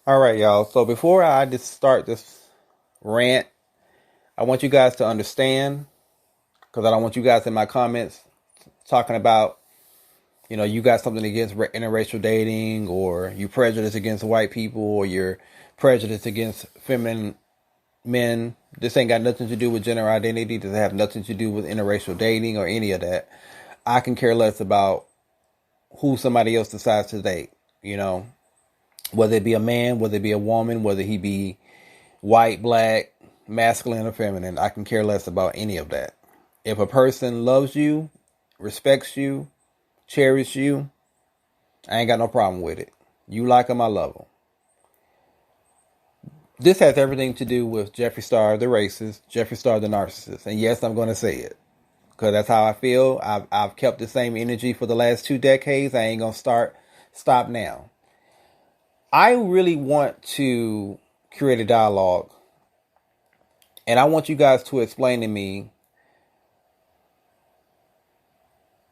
All right, y'all. So before I just start this rant, I want you guys to understand because I don't want you guys in my comments talking about, you got something against interracial dating or you prejudice against white people or you're prejudiced against feminine men. This ain't got nothing to do with gender identity. Does have nothing to do with interracial dating or any of that. I can care less about who somebody else decides to date, you know, whether it be a man, whether it be a woman, whether he be white, black, masculine, or feminine. I can care less about any of that. If a person loves you, respects you, cherishes you, I ain't got no problem with it. You like them, I love them. This has everything to do with Jeffree Starr, the racist, Jeffree Starr, the narcissist. And yes, I'm going to say it because that's how I feel. I've kept the same energy for the last 2 decades. I ain't going to stop now. I really want to create a dialogue, and I want you guys to explain to me,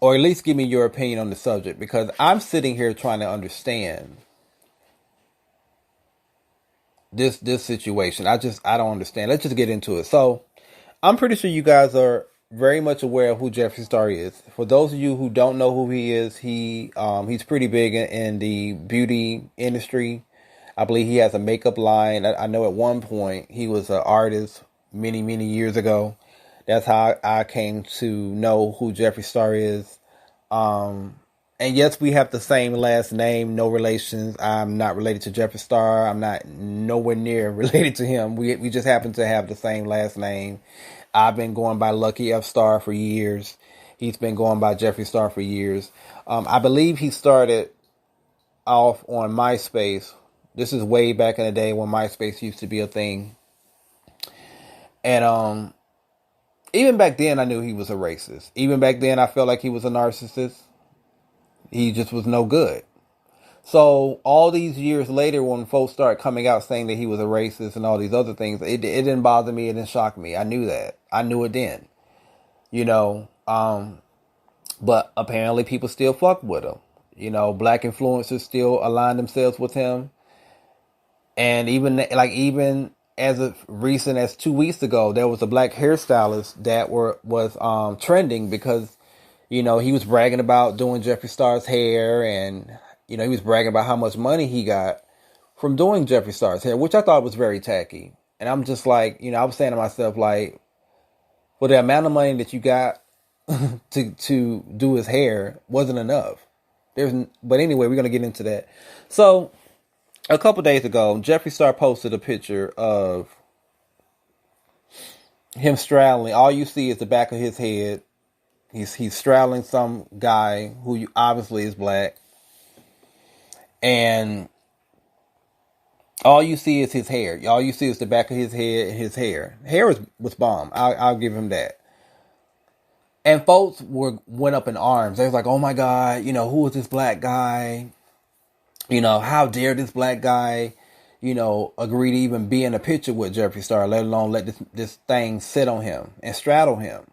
or at least give me your opinion on the subject, because I'm sitting here trying to understand this situation. I don't understand. Let's just get into it. So I'm pretty sure you guys are very much aware of who Jeffree Star is. For those of you who don't know who he is, he's pretty big in the beauty industry. I believe he has a makeup line. I know at one point he was an artist many years ago. That's how I came to know who Jeffree Star is. Um, and yes, we have the same last name, no relations. I'm not related to Jeffree Star. I'm not nowhere near related to him. We just happen to have the same last name. I've been going by Luckey F Star for years. He's been going by Jeffree Star for years. I believe he started off on MySpace. This is way back in the day when MySpace used to be a thing. And even back then I knew he was a racist. Even back then I felt like he was a narcissist. He just was no good. So all these years later, when folks start coming out saying that he was a racist and all these other things, it didn't bother me. It didn't shock me. I knew that. I knew it then. You know, but apparently people still fuck with him. Black influencers still align themselves with him. And even as of recent as 2 weeks ago, there was a black hairstylist that was trending because he was bragging about doing Jeffree Star's hair, and he was bragging about how much money he got from doing Jeffree Star's hair, which I thought was very tacky. And I'm just like, I was saying to myself, like, well, the amount of money that you got to do his hair wasn't enough. But anyway, we're gonna get into that. So a couple days ago, Jeffree Star posted a picture of him straddling. All you see is the back of his head. He's straddling some guy who obviously is black, and all you see is his hair. All you see is the back of his head and his hair. Hair was bomb. I'll give him that. And folks went up in arms. They was like, "Oh my God, who is this black guy? How dare this black guy, agree to even be in a picture with Jeffree Star, let alone let this thing sit on him and straddle him."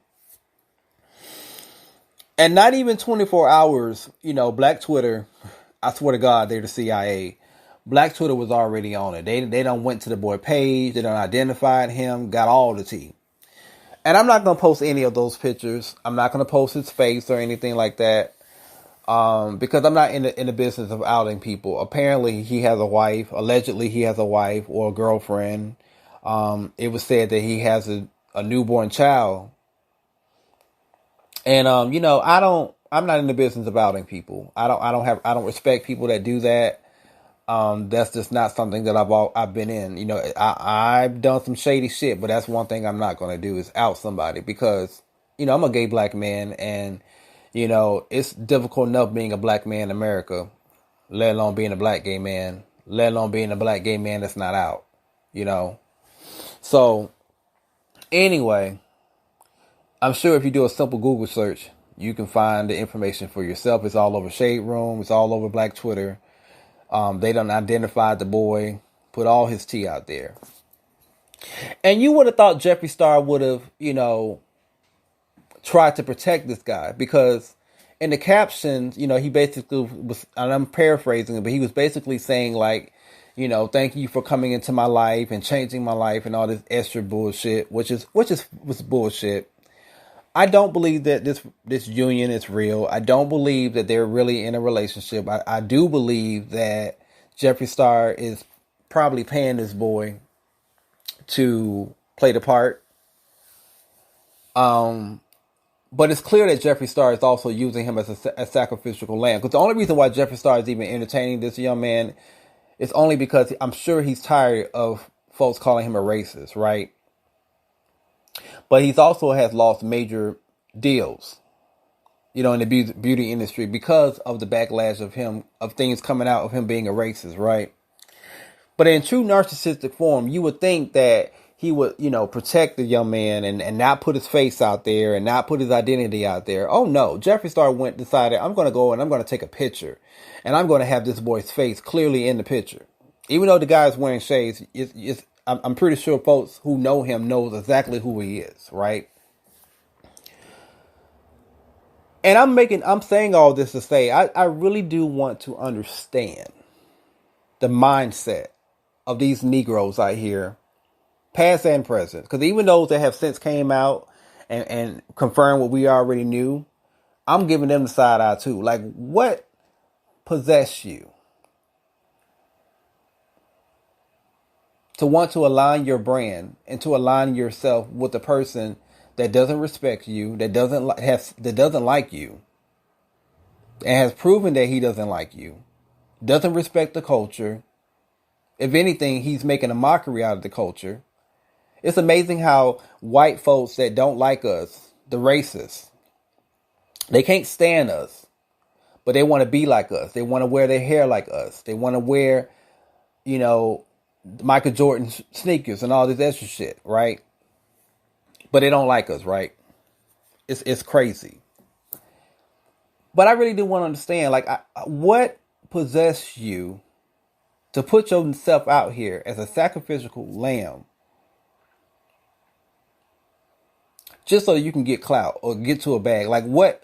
And not even 24 hours, Black Twitter, I swear to God, they're the CIA. Black Twitter was already on it. They done went to the boy page. They done identified him, got all the tea. And I'm not going to post any of those pictures. I'm not going to post his face or anything like that. Because I'm not in the business of outing people. Apparently he has a wife. Allegedly he has a wife or a girlfriend. It was said that he has a newborn child. And I'm not in the business of outing people. I don't respect people that do that. That's just not something that I've been in. I've done some shady shit, but that's one thing I'm not going to do is out somebody because, I'm a gay black man, and, it's difficult enough being a black man in America, let alone being a black gay man, let alone being a black gay man that's not out, So anyway, I'm sure if you do a simple Google search, you can find the information for yourself. It's all over Shade Room. It's all over Black Twitter. They done identified the boy, put all his tea out there. And you would have thought Jeffree Star would have, tried to protect this guy because in the captions, he basically was, and I'm paraphrasing it, but he was basically saying like, Thank you for coming into my life and changing my life and all this extra bullshit, was bullshit. I don't believe that this union is real. I don't believe that they're really in a relationship. I do believe that Jeffree Starr is probably paying this boy to play the part. But it's clear that Jeffree Starr is also using him as a sacrificial lamb. Because the only reason why Jeffree Starr is even entertaining this young man is only because I'm sure he's tired of folks calling him a racist, right? But he's also has lost major deals, in the beauty industry because of the backlash of things coming out of him being a racist, right? But in true narcissistic form, you would think that he would, protect the young man and not put his face out there and not put his identity out there. Oh no, Jeffree Star decided, I'm going to go and I'm going to take a picture and I'm going to have this boy's face clearly in the picture. Even though the guy is wearing shades, I'm pretty sure folks who know him knows exactly who he is, right? And I'm saying all this to say, I really do want to understand the mindset of these Negros out here, past and present. Because even those that have since came out and confirmed what we already knew, I'm giving them the side eye too. Like, what possessed you to want to align your brand and to align yourself with the person that doesn't respect you, that doesn't like you, and has proven that he doesn't like you, doesn't respect the culture? If anything, he's making a mockery out of the culture. It's amazing how white folks that don't like us, the racists, they can't stand us, but they want to be like us. They want to wear their hair like us. They want to wear, Michael Jordan sneakers and all this extra shit, right? But they don't like us, right? It's crazy. But I really do want to understand, like, what possessed you to put yourself out here as a sacrificial lamb just so you can get clout or get to a bag? Like, what?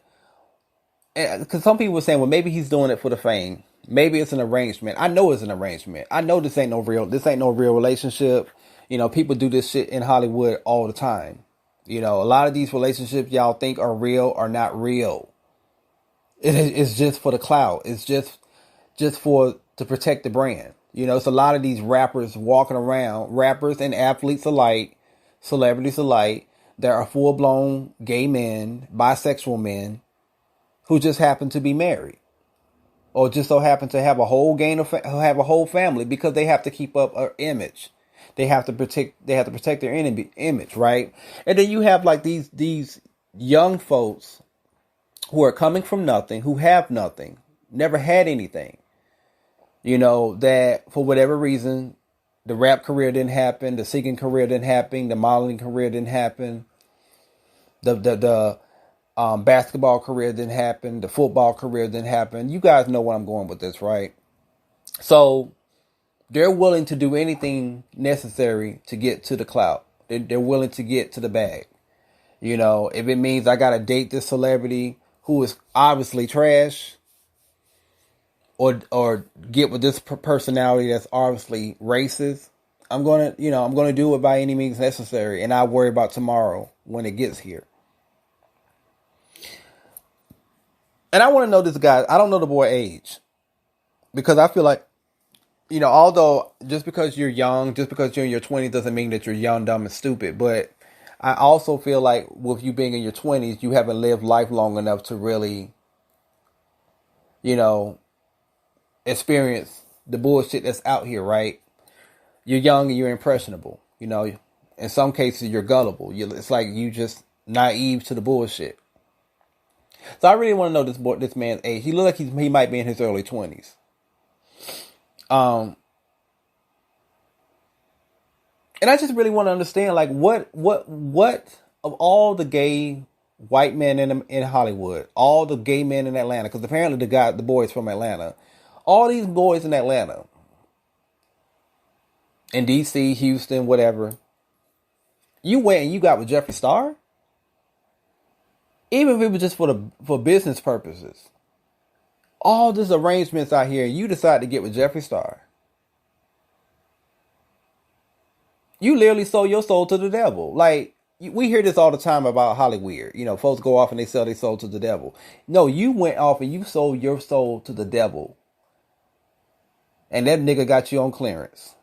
Because some people are saying, well, maybe he's doing it for the fame. Maybe it's an arrangement. I know it's an arrangement. I know this ain't no real relationship. People do this shit in Hollywood all the time. A lot of these relationships y'all think are real are not real. It's just for the clout. It's just to protect the brand. It's a lot of these rappers walking around, rappers and athletes alike, celebrities alike, that are full-blown gay men, bisexual men, who just happen to be married, or just so happen to have a whole family because they have to keep up an image. They have to protect their image, right? And then you have like these young folks who are coming from nothing, who have nothing, never had anything. That for whatever reason, the rap career didn't happen, the singing career didn't happen, the modeling career didn't happen, the basketball career didn't happen, the football career didn't happen. You guys know where I'm going with this, right? So they're willing to do anything necessary to get to the clout. They're willing to get to the bag. If it means I gotta date this celebrity who is obviously trash, or get with this personality that's obviously racist, I'm gonna do it by any means necessary, and I'll worry about tomorrow when it gets here. And I want to know this guy. I don't know the boy age, because I feel like, although just because you're young, just because you're in your 20s doesn't mean that you're young, dumb, and stupid. But I also feel like with you being in your 20s, you haven't lived life long enough to really, experience the bullshit that's out here, right? You're young and you're impressionable. In some cases, you're gullible. It's like you just naive to the bullshit. So I really want to know this man's age. He looks like he might be in his early 20s. And I just really want to understand, like, what of all the gay white men in Hollywood, all the gay men in Atlanta, because apparently the boys from Atlanta, all these boys in Atlanta, in DC, Houston, whatever, you went and you got with Jeffree Star? Even if it was just for business purposes. All these arrangements out here, you decide to get with Jeffree Starr. You literally sold your soul to the devil. Like, we hear this all the time about Hollywood. You know, folks go off and they sell their soul to the devil. No, you went off and you sold your soul to the devil. And that nigga got you on clearance.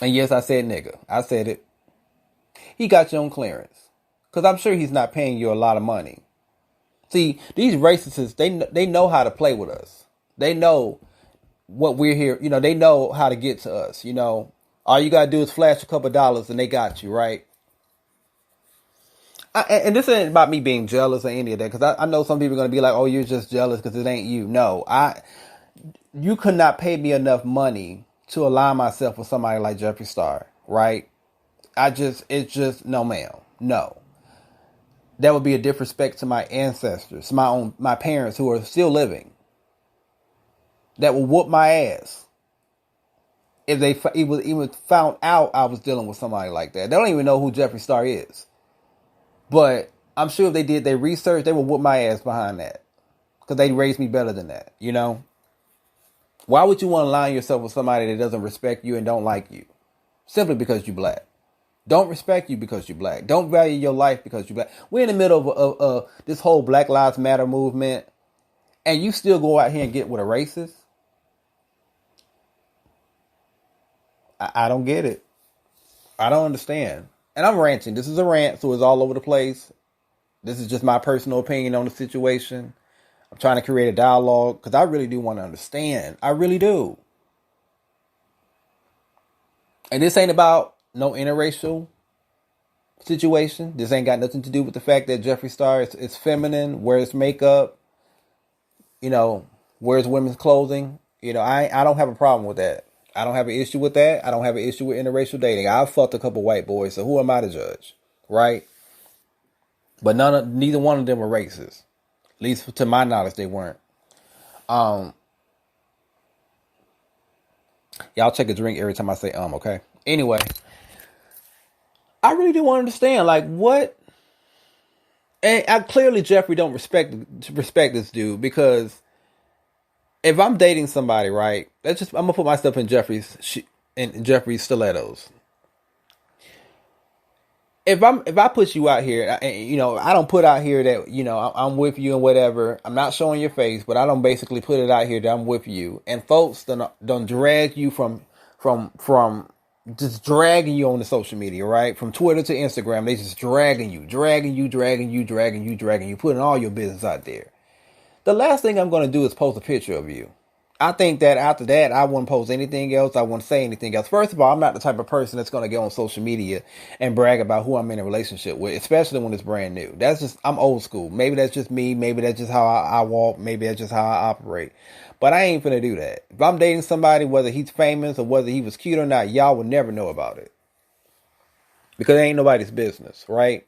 And yes, I said nigga. I said it. He got you on clearance. Because I'm sure he's not paying you a lot of money. See, these racists, they know how to play with us. They know what we're here. You know, they know how to get to us. You know, all you got to do is flash a couple dollars and they got you, right? And this ain't about me being jealous or any of that. Because I know some people are going to be like, oh, you're just jealous because it ain't you. No, you could not pay me enough money to align myself with somebody like Jeffree Starr, right? It's just, no ma'am, no. That would be a disrespect to my ancestors, my parents who are still living. That would whoop my ass if they even found out I was dealing with somebody like that. They don't even know who Jeffree Starr is, but I'm sure if they did their research, they would whoop my ass behind that because they raised me better than that. You know, why would you want to align yourself with somebody that doesn't respect you and don't like you simply because you're black? Don't respect you because you're black. Don't value your life because you're black. We're in the middle of this whole Black Lives Matter movement, and you still go out here and get with a racist? I don't get it. I don't understand. And I'm ranting. This is a rant, so it's all over the place. This is just my personal opinion on the situation. I'm trying to create a dialogue because I really do want to understand. I really do. And this ain't about no interracial situation. This ain't got nothing to do with the fact that Jeffree Starr is feminine, wears makeup, you know, wears women's clothing. You know, I don't have a problem with that. I don't have an issue with that. I don't have an issue with interracial dating. I've fucked a couple white boys, so who am I to judge, right? But neither one of them were racist. At least to my knowledge, they weren't. Y'all check a drink every time I say okay? Anyway, I really do want to understand, like, what. And clearly Jeffree don't respect this dude, because if I'm dating somebody, right? I'm gonna put myself in Jeffree's stilettos. If I put you out here, and, you know, I don't put out here that, you know, I'm with you and whatever. I'm not showing your face, but I don't basically put it out here that I'm with you. And folks don't drag you from just dragging you on the social media, right? From Twitter to Instagram, they just dragging you, putting all your business out there. The last thing I'm going to do is post a picture of you. I think that after that, I wouldn't post anything else. I wouldn't say anything else. First of all, I'm not the type of person that's going to get on social media and brag about who I'm in a relationship with, especially when it's brand new. I'm old school. Maybe that's just me. Maybe that's just how I walk. Maybe that's just how I operate. But I ain't finna do that. If I'm dating somebody, whether he's famous or whether he was cute or not, y'all will never know about it. Because it ain't nobody's business, right?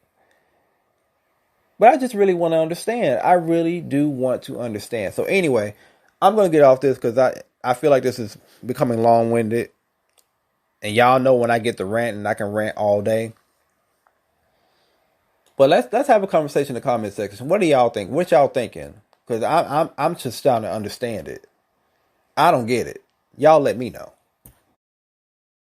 But I just really want to understand. I really do want to understand. So anyway, I'm going to get off this because I feel like this is becoming long-winded. And y'all know when I get to rant, and I can rant all day. But let's have a conversation in the comment section. What do y'all think? What y'all thinking? Because I'm just trying to understand it. I don't get it. Y'all let me know.